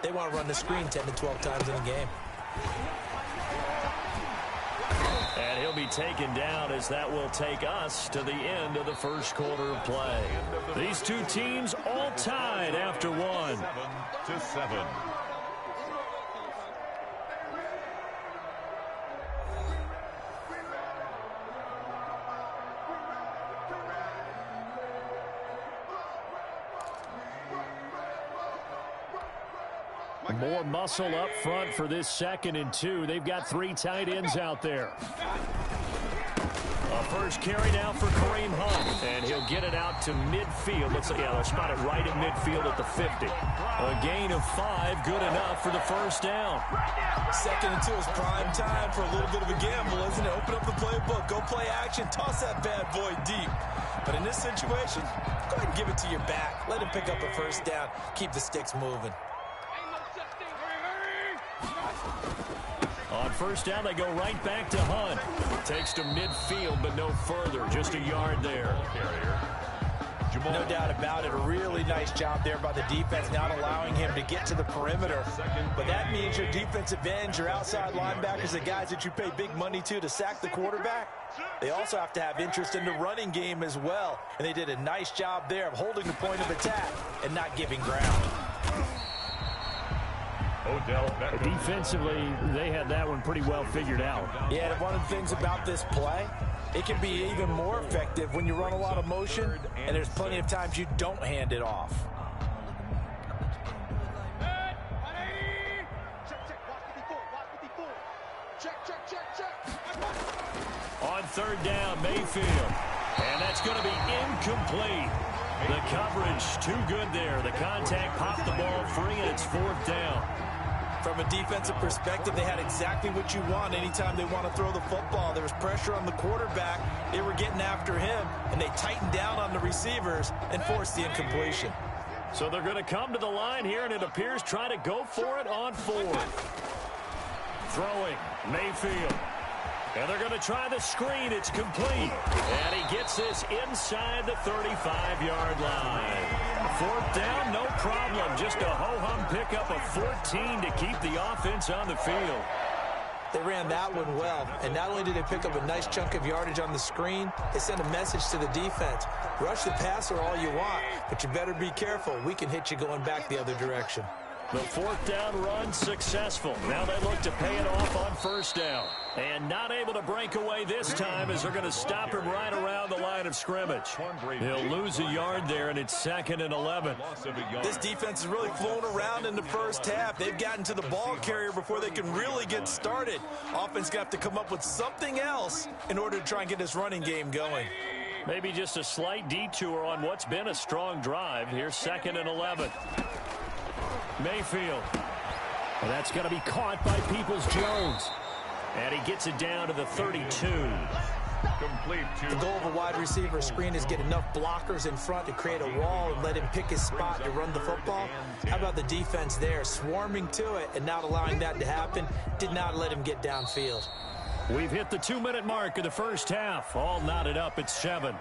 They want to run the screen 10 to 12 times in a game. And he'll be taken down as that will take us to the end of the first quarter of play. These two teams all tied after one. 7-7. More muscle up front for this 2nd and 2. They've got 3 tight ends out there. A first carry now for Kareem Hunt, and he'll get it out to midfield. Looks like, they'll spot it right at midfield at the 50. A gain of 5, good enough for the first down. 2nd and 2 is prime time for a little bit of a gamble, isn't it? Open up the playbook, go play action, toss that bad boy deep. But in this situation, go ahead and give it to your back. Let him pick up a first down, keep the sticks moving. On first down, they go right back to Hunt. Takes to midfield, but no further. Just a yard there. No doubt about it. A really nice job there by the defense, not allowing him to get to the perimeter. But that means your defensive ends, your outside linebackers, the guys that you pay big money to sack the quarterback, they also have to have interest in the running game as well. And they did a nice job there of holding the point of attack and not giving ground. Defensively, they had that one pretty well figured out. Yeah, and one of the things about this play, it can be even more effective when you run a lot of motion, and there's plenty of times you don't hand it off. On 3rd down, Mayfield. And that's going to be incomplete. The coverage too good there. The contact popped the ball free, and it's 4th down. From a defensive perspective, they had exactly what you want anytime they want to throw the football. There was pressure on the quarterback. They were getting after him, and they tightened down on the receivers and forced the incompletion. So they're going to come to the line here, and it appears try to go for it on 4th. Throwing, Mayfield. And they're going to try the screen. It's complete. And he gets this inside the 35-yard line. 4th down, no problem. Just a ho-hum pickup of 14 to keep the offense on the field. They ran that one well. And not only did they pick up a nice chunk of yardage on the screen, they sent a message to the defense. Rush the passer all you want, but you better be careful. We can hit you going back the other direction. The 4th down run successful. Now they look to pay it off on 1st down. And not able to break away this time as they're going to stop him right around the line of scrimmage. He'll lose a yard there, and it's 2nd and 11. This defense is really flown around in the first half. They've gotten to the ball carrier before they can really get started. Offense got to come up with something else in order to try and get this running game going. Maybe just a slight detour on what's been a strong drive. Here's 2nd and 11. Mayfield. And that's going to be caught by Peoples-Jones. And he gets it down to the 32. The goal of a wide receiver screen is get enough blockers in front to create a wall and let him pick his spot to run the football. How about the defense there, swarming to it and not allowing that to happen? Did not let him get downfield. We've hit the 2-minute mark of the first half. All knotted up at 7.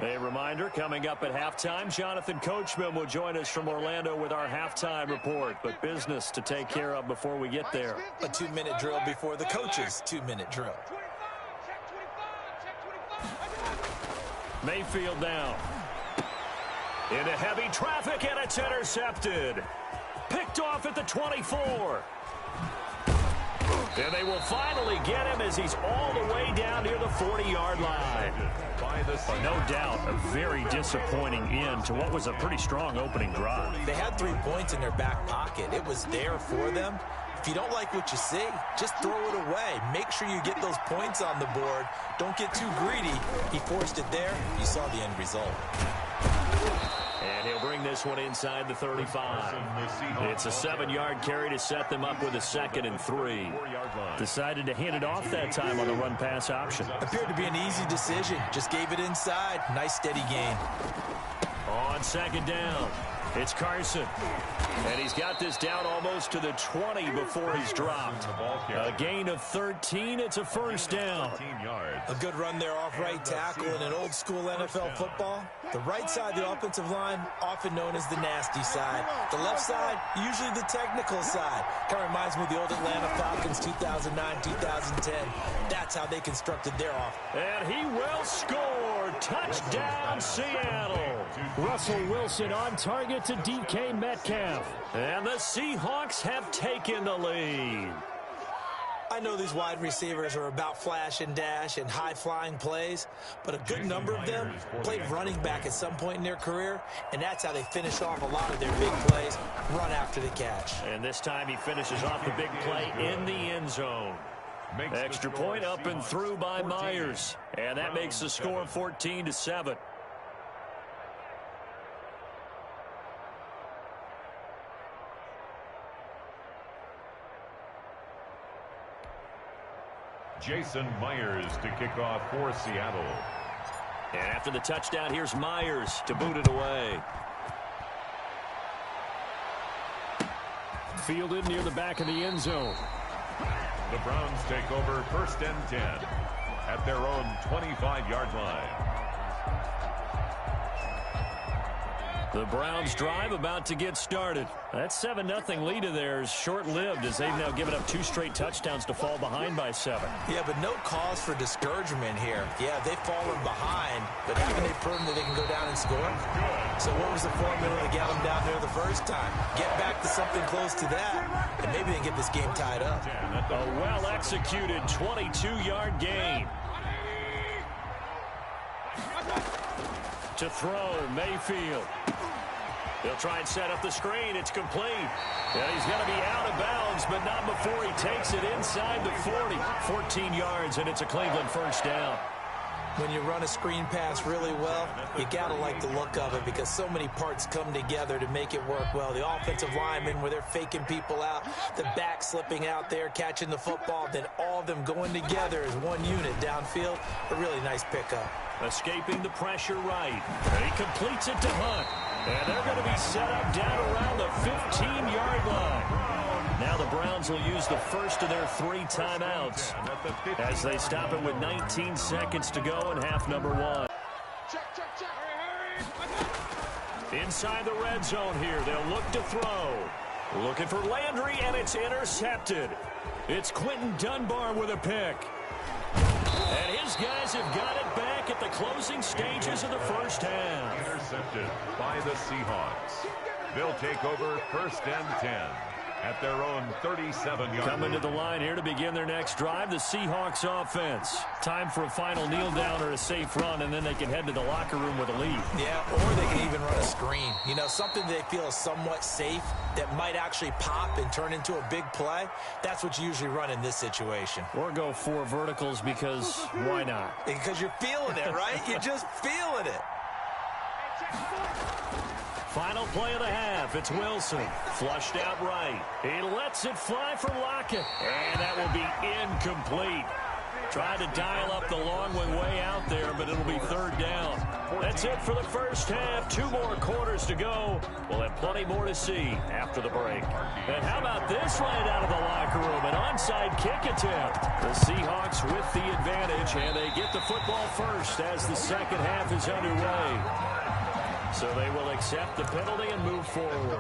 A reminder, coming up at halftime, Jonathan Coachman will join us from Orlando with our halftime report. But business to take care of before we get there. A 2-minute drill before the coach's 2-minute drill. Mayfield now. Into heavy traffic, and it's intercepted. Picked off at the 24. And they will finally get him as he's all the way down near the 40-yard line. No doubt, a very disappointing end to what was a pretty strong opening drive. They had 3 points in their back pocket. It was there for them. If you don't like what you see, just throw it away. Make sure you get those points on the board. Don't get too greedy. He forced it there. You saw the end result. And he'll bring this one inside the 35. It's a 7-yard carry to set them up with a 2nd and 3. Decided to hand it off that time on the run-pass option. Appeared to be an easy decision. Just gave it inside. Nice steady gain. On 2nd down, it's Carson. And he's got this down almost to the 20 before he's dropped. A gain of 13. It's a first down. A good run there off right tackle in an old school NFL football. The right side of the offensive line, often known as the nasty side. The left side, usually the technical side. Kind of reminds me of the old Atlanta Falcons 2009-2010. That's how they constructed their offense. And he will score. Touchdown, Seattle. Russell Wilson on target to DK Metcalf. And the Seahawks have taken the lead. I know these wide receivers are about flash and dash and high-flying plays, but a good number of them played running back at some point in their career, and that's how they finish off a lot of their big plays, run after the catch. And this time he finishes off the big play in the end zone. Extra point up and through by Myers, and that makes the score 14-7. Jason Myers to kick off for Seattle. And after the touchdown, here's Myers to boot it away. Fielded near the back of the end zone. The Browns take over 1st and 10 at their own 25-yard line. The Browns drive about to get started. That 7-0 lead of theirs short-lived as they've now given up 2 straight touchdowns to fall behind by 7. Yeah, but no cause for discouragement here. Yeah, they've fallen behind, but haven't they proven that they can go down and score? So what was the formula to get them down there the first time? Get back to something close to that, and maybe they can get this game tied up. A well-executed 22-yard gain. To throw, Mayfield. He'll try and set up the screen. It's complete. And he's going to be out of bounds, but not before he takes it inside the 40. 14 yards, and it's a Cleveland first down. When you run a screen pass really well, you got to like the look of it because so many parts come together to make it work well. The offensive linemen, where they're faking people out, the back slipping out there, catching the football, then all of them going together as one unit downfield. A really nice pickup. Escaping the pressure right. And he completes it to Hunt. And they're going to be set up down around the 15-yard line. Now the Browns will use the first of their 3 timeouts as they stop it with 19 seconds to go in half number 1. Inside the red zone here, they'll look to throw. Looking for Landry, and it's intercepted. It's Quentin Dunbar with a pick. And his guys have got it back at the closing stages of the first half. Intercepted by the Seahawks. They'll take over 1st and 10 at their own 37-yard line. Coming to the line here to begin their next drive, the Seahawks offense. Time for a final kneel down or a safe run, and then they can head to the locker room with a lead. Yeah, or they can even run a screen. You know, something they feel is somewhat safe that might actually pop and turn into a big play. That's what you usually run in this situation. Or go 4 verticals because why not? Because you're feeling it, right? You're just feeling it. Final play of the half. It's Wilson. Flushed out right. He lets it fly for Lockett. And that will be incomplete. Tried to dial up the long one way out there, but it'll be 3rd down. That's it for the first half. 2 more quarters to go. We'll have plenty more to see after the break. And how about this right out of the locker room? An onside kick attempt. The Seahawks with the advantage, and they get the football first as the second half is underway. So they will accept the penalty and move forward.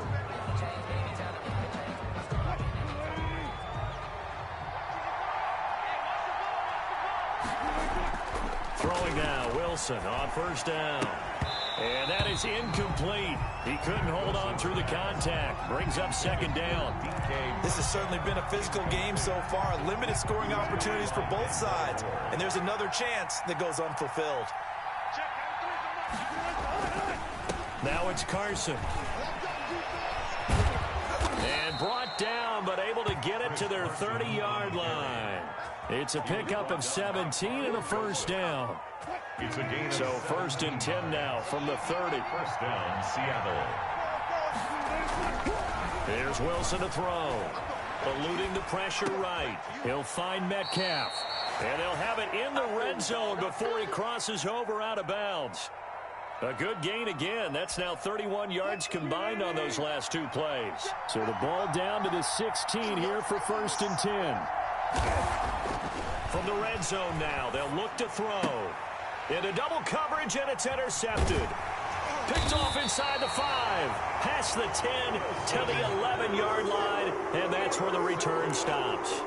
Throwing now, Wilson on 1st down. And that is incomplete. He couldn't hold on through the contact. Brings up 2nd down. This has certainly been a physical game so far. Limited scoring opportunities for both sides. And there's another chance that goes unfulfilled. Now it's Carson. And brought down, but able to get it to their 30-yard line. It's a pickup of 17 and a first down. It's a gain. So 1st and 10 now from the 30. 1st down, Seattle. There's Wilson to throw. Eluding the pressure right. He'll find Metcalf. And they'll have it in the red zone before he crosses over out of bounds. A good gain again. That's now 31 yards combined on those last 2 plays. So the ball down to the 16 here for 1st and 10. From the red zone now, they'll look to throw. Into double coverage, and it's intercepted. Picked off inside the 5, past the 10 to the 11-yard line, and that's where the return stops.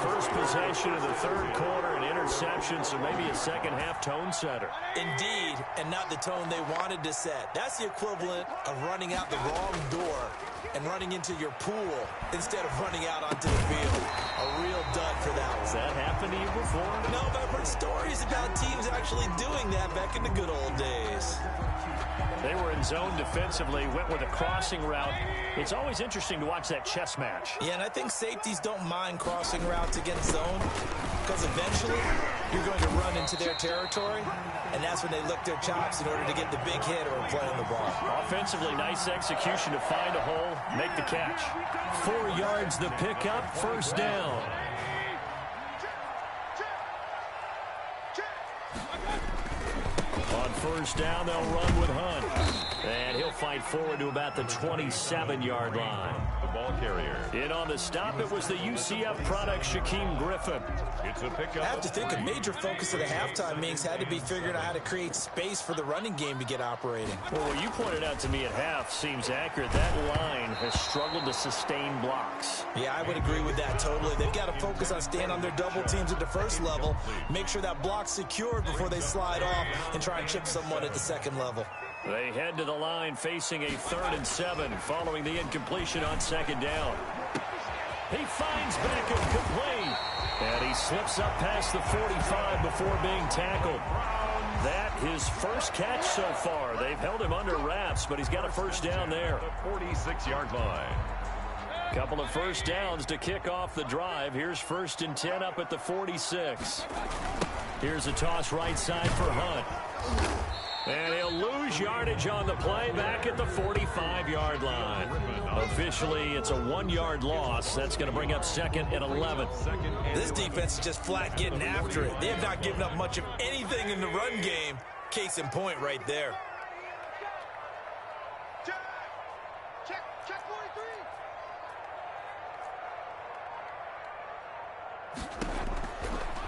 First possession of the third quarter, an interception, so maybe a second-half tone setter. Indeed, and not the tone they wanted to set. That's the equivalent of running out the wrong door and running into your pool instead of running out onto the field. A real dud for that one. Has that happened to you before? No, but I've heard stories about teams actually doing that back in the good old days. They were in zone defensively, went with a crossing route. It's always interesting to watch that chess match. Yeah, and I think safeties don't mind crossing routes against zone because eventually you're going to run into their territory, and that's when they lick their chops in order to get the big hit or play on the ball. Offensively, nice execution to find a hole, make the catch. 4 yards the pickup, first down. On first down, they'll run with Hunt. And he'll fight forward to about the 27-yard line. The ball carrier. In on the stop, it was the UCF product, Shaquem Griffin. It's a pickup. I have to think a major focus of the halftime meetings had to be figuring out how to create space for the running game to get operating. Well, what you pointed out to me at half seems accurate. That line has struggled to sustain blocks. Yeah, I would agree with that totally. They've got to focus on staying on their double teams at the first level, make sure that block's secured before they slide off and try and chip someone at the second level. They head to the line facing a 3rd and 7 following the incompletion on second down. He finds Beckham complete. And he slips up past the 45 before being tackled. That his first catch so far. They've held him under wraps, but he's got a first down there. The 46-yard line. Couple of first downs to kick off the drive. Here's 1st and 10 up at the 46. Here's a toss right side for Hunt. And he'll lose yardage on the play back at the 45-yard line. Officially, it's a 1-yard loss. That's going to bring up 2nd and 11. This defense is just flat getting after it. They have not given up much of anything in the run game. Case in point right there. Check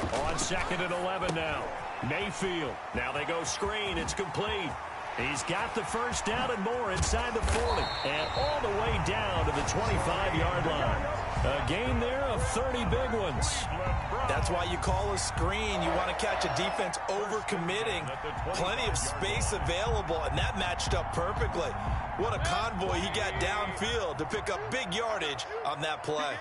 43. On 2nd and 11 now. Mayfield. Now they go screen. It's complete. He's got the first down and more inside the 40. And all the way down to the 25-yard line. A gain there of 30 big ones. That's why you call a screen. You want to catch a defense overcommitting. Plenty of space available, and that matched up perfectly. What a convoy he got downfield to pick up big yardage on that play.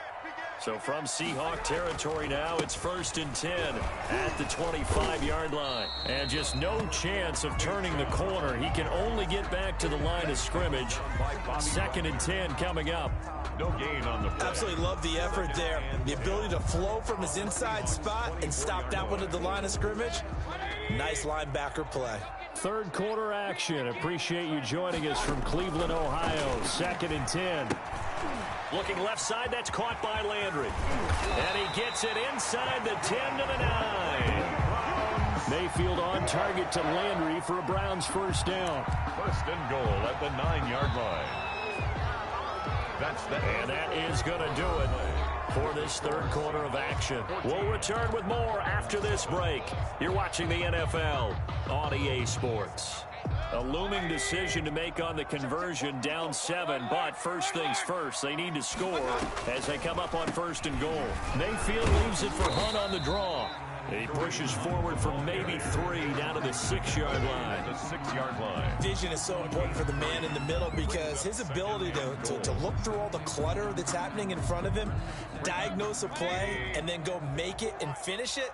So from Seahawk territory now, it's 1st and 10 at the 25-yard line. And just no chance of turning the corner. He can only get back to the line of scrimmage. 2nd and 10 coming up. No gain on the play. Absolutely love the effort there. The ability to flow from his inside spot and stop that one at the line of scrimmage. Nice linebacker play. Third quarter action. Appreciate you joining us from Cleveland, Ohio. 2nd and 10. Looking left side, that's caught by Landry. And he gets it inside the 10 to the 9. Mayfield on target to Landry for a Browns first down. 1st and goal at the 9-yard line. And that is going to do it for this third quarter of action. We'll return with more after this break. You're watching the NFL on EA Sports. A looming decision to make on the conversion, down 7, but first things first, they need to score as they come up on 1st and goal. Mayfield leaves it for Hunt on the draw. He pushes forward for maybe 3 down to the 6-yard line. The 6-yard line. Vision is so important for the man in the middle because his ability to look through all the clutter that's happening in front of him, diagnose a play, and then go make it and finish it,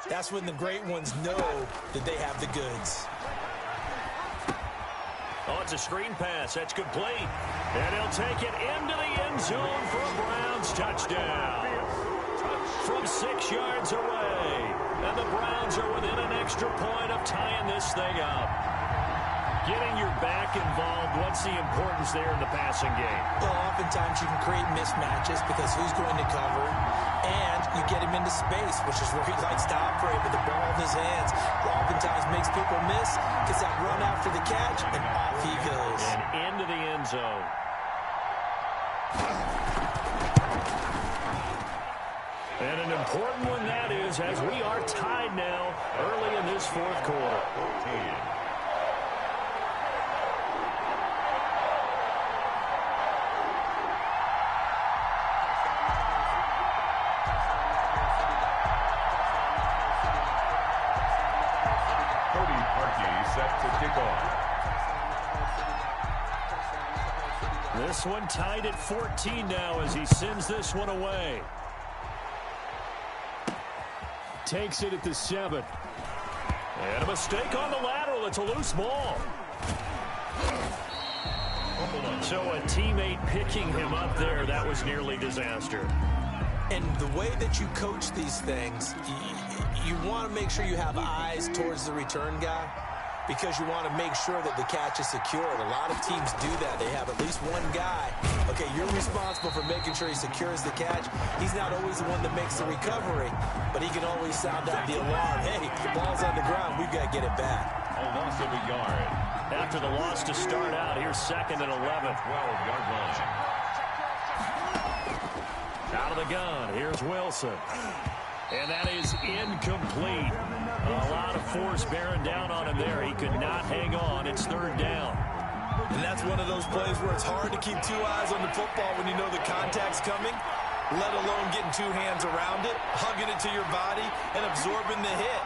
that's when the great ones know that they have the goods. Oh, it's a screen pass. That's complete. And he'll take it into the end zone for a Browns touchdown. From 6 yards away. And the Browns are within an extra point of tying this thing up. Getting your back involved, what's the importance there in the passing game? Well, oftentimes you can create mismatches because who's going to cover, and you get him into space, which is where he likes to operate with the ball in his hands. Oftentimes makes people miss, gets that run after the catch, and off he goes. And into the end zone. And an important one that is, as we are tied now early in this fourth quarter. Set to kick off. This one tied at 14 now as he sends this one away. Takes it at the 7. And a mistake on the lateral. It's a loose ball. So a teammate picking him up there, that was nearly disaster. And the way that you coach these things, you want to make sure you have eyes towards the return guy, because you want to make sure that the catch is secured. A lot of teams do that. They have at least one guy. Okay, you're responsible for making sure he secures the catch. He's not always the one that makes the recovery, but he can always sound out the alarm. Hey, ball's on the ground. We've got to get it back. A loss of a yard. After the loss to start out, here's 2nd and 11. 12-yard line. Out of the gun, here's Wilson. And that is incomplete. A lot of force bearing down on him there. He could not hang on. It's 3rd down. And that's one of those plays where it's hard to keep two eyes on the football when you know the contact's coming, let alone getting two hands around it, hugging it to your body, and absorbing the hit.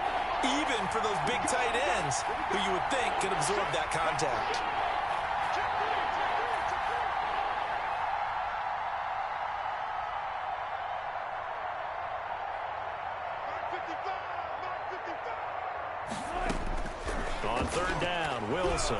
Even for those big tight ends who you would think could absorb that contact. On 3rd down, Wilson.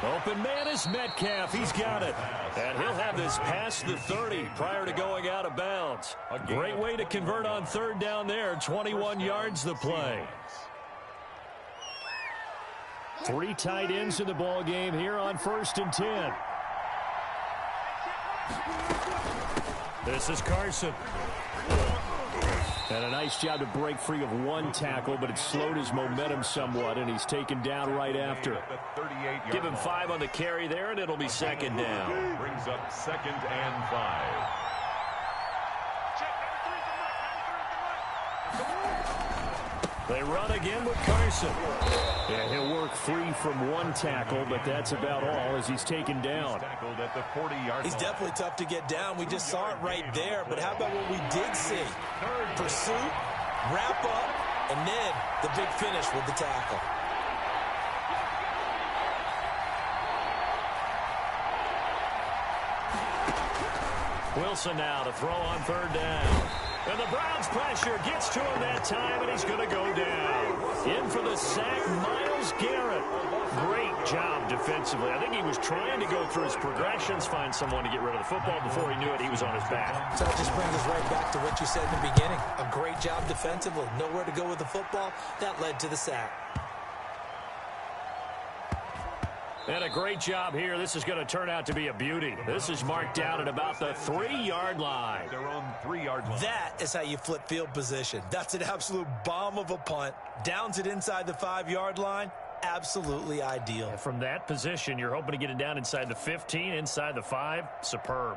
Open man is Metcalf. He's got it. And he'll have this past the 30 prior to going out of bounds. A great way to convert on 3rd down there. 21 yards the play. 3 tight ends in the ball game here on 1st and 10. This is Carson. And a nice job to break free of one tackle, but it slowed his momentum somewhat, and he's taken down right after. Give him 5 on the carry there, and it'll be 2nd down. Brings up 2nd and 5. They run again with Carson. Yeah, he'll work free from one tackle, but that's about all as he's taken down. Tackled at the 40-yard He's definitely tough to get down. We just saw it right there. But how about what we did see? Pursuit, wrap up, and then the big finish with the tackle. Wilson now to throw on 3rd down. And the Browns pressure gets to him that time, and he's going to go down. In for the sack, Myles Garrett. Great job defensively. I think he was trying to go through his progressions, find someone to get rid of the football. Before he knew it, he was on his back. So that just brings us right back to what you said in the beginning. A great job defensively. Nowhere to go with the football. That led to the sack. And a great job here. This is going to turn out to be a beauty. This is marked down at about the 3-yard line. Their own 3-yard line. That is how you flip field position. That's an absolute bomb of a punt. Downs it inside the 5-yard line. Absolutely ideal. And from that position, you're hoping to get it down inside the 15, inside the 5. Superb.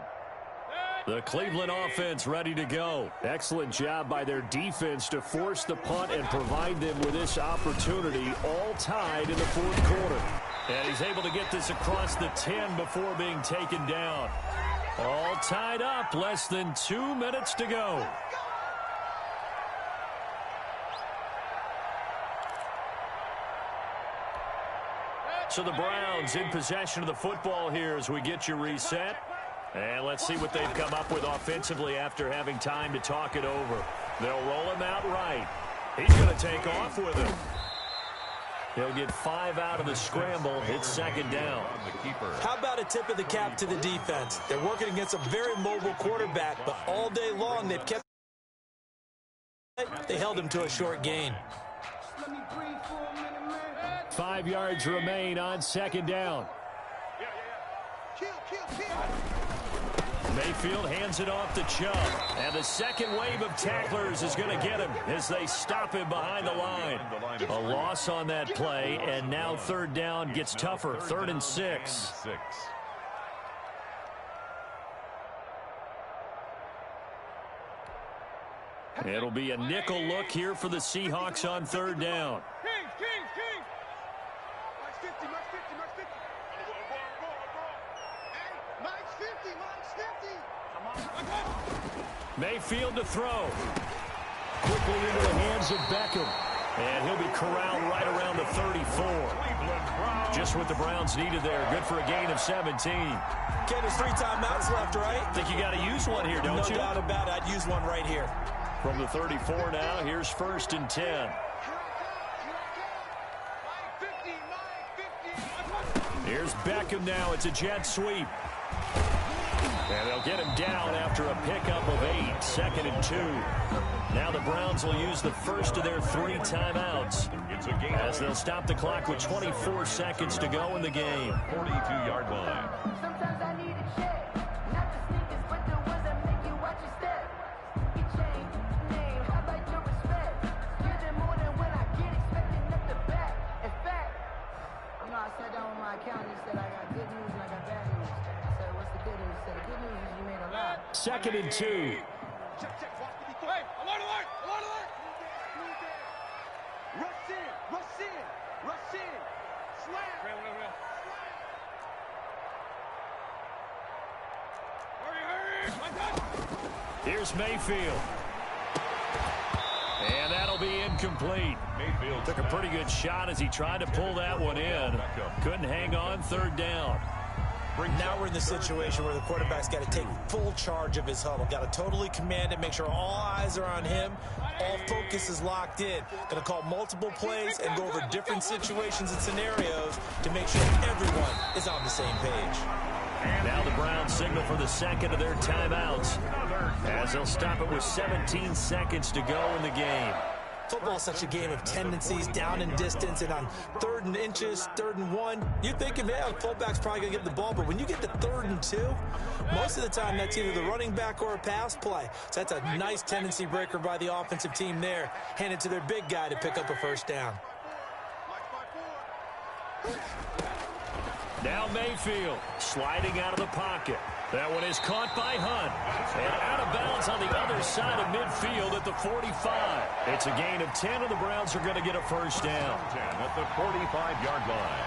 The Cleveland offense ready to go. Excellent job by their defense to force the punt and provide them with this opportunity, all tied in the 4th quarter. And he's able to get this across the 10 before being taken down. All tied up, less than 2 minutes to go. So the Browns in possession of the football here as we get you reset. And let's see what they've come up with offensively after having time to talk it over. They'll roll him out right. He's going to take off with him. He'll get 5 out of the scramble. It's 2nd down. How about a tip of the cap to the defense? They're working against a very mobile quarterback, but all day long they've kept. They held him to a short gain. 5 yards remain on 2nd down. Mayfield hands it off to Chubb. And the second wave of tacklers is going to get him as they stop him behind the line. A loss on that play, and now 3rd down gets tougher. 3rd and 6. It'll be a nickel look here for the Seahawks on third down. King. Max 50, Max 50, Max 50. Hey, Max 50, Max 50. Mayfield to throw. Quickly into the hands of Beckham. And he'll be corralled right around the 34. Just what the Browns needed there. Good for a gain of 17. Okay, there's 3 timeouts left, right? Think you got to use one here, don't you? No doubt about it. I'd use one right here. From the 34 now, here's 1st and 10. Here's Beckham now. It's a jet sweep. And they'll get him down after a pickup of 8. 2nd and 2. Now the Browns will use the first of their 3 timeouts as they'll stop the clock with 24 seconds to go in the game. 42-yard line. Sometimes I need a check, not the sneakers, but the ones that make you watch your step. You change name, how about your respect? You're the more than when I get expecting up the back. In fact, I sat down with my accountant and said I got good news and I got bad news. I said, what's the good news? He said, the good news is you made a lot. 2nd and 2. Check, watch the defense. Hey, alert! Rush in. Slam. Real. Hurry. Here's Mayfield. And that'll be incomplete. Mayfield Took a pretty good shot as he tried to pull that one in. Couldn't hang on 3rd down. Now we're in the situation where the quarterback's got to take full charge of his huddle. Got to totally command it, make sure all eyes are on him. All focus is locked in. Going to call multiple plays and go over different situations and scenarios to make sure everyone is on the same page. Now the Browns signal for the 2nd of their timeouts as they'll stop it with 17 seconds to go in the game. Football's such a game of tendencies, down and distance, and on 3rd and inches, 3rd and 1, you're thinking, man, fullback's probably going to get the ball. But when you get to 3rd and 2, most of the time that's either the running back or a pass play. So that's a nice tendency breaker by the offensive team there. Hand it to their big guy to pick up a 1st down. Now Mayfield sliding out of the pocket. That one is caught by Hunt. And out of bounds on the other side of midfield at the 45. It's a gain of 10, and the Browns are going to get a 1st down. 10 at the 45-yard line.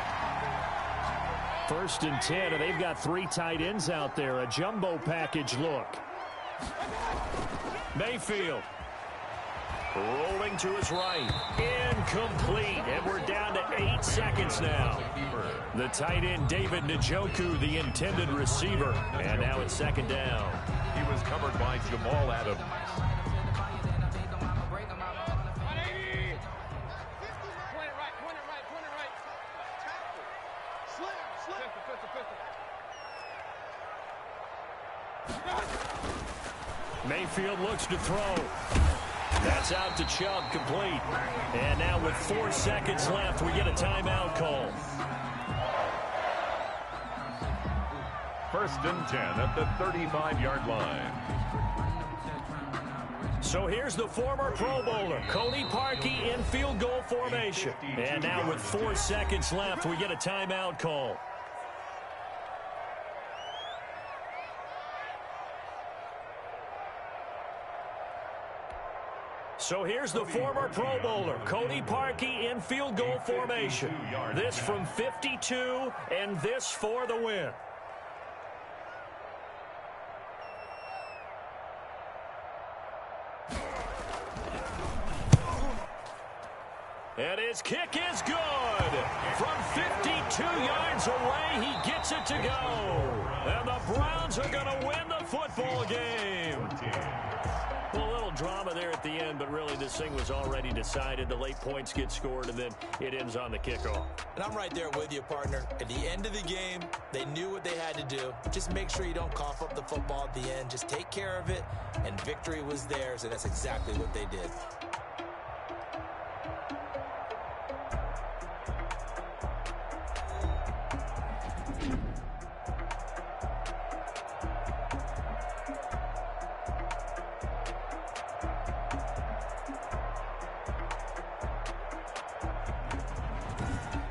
1st and 10, and they've got 3 tight ends out there. A jumbo package look. Mayfield. Rolling to his right. Incomplete. And we're down to 8 seconds now. The tight end, David Njoku, the intended receiver. And now it's 2nd down. He was covered by Jamal Adams. Mayfield looks to throw. That's out to Chubb, complete. And now with 4 seconds left, we get a timeout call. 1st and 10 at the 35-yard line. So here's the former Pro Bowler, Cody Parkey, in field goal formation. And now with 4 seconds left, we get a timeout call. So here's the former Pro Bowler, Cody Parkey, in field goal formation. This from 52, and this for the win. And his kick is good. From 52 yards away, he gets it to go. And the Browns are going to win the football game. Well, a little drama there at the end, but really this thing was already decided. The late points get scored, and then it ends on the kickoff. And I'm right there with you, partner. At the end of the game, they knew what they had to do. Just make sure you don't cough up the football at the end. Just take care of it, and victory was theirs, and that's exactly what they did.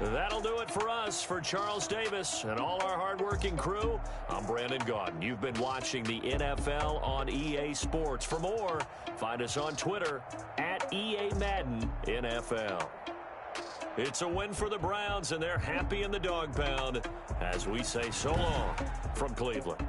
That'll do it for us. For Charles Davis and all our hardworking crew, I'm Brandon Gaudin. You've been watching the NFL on EA Sports. For more, find us on Twitter at EA Madden NFL. It's a win for the Browns, and they're happy in the dog pound as we say so long from Cleveland.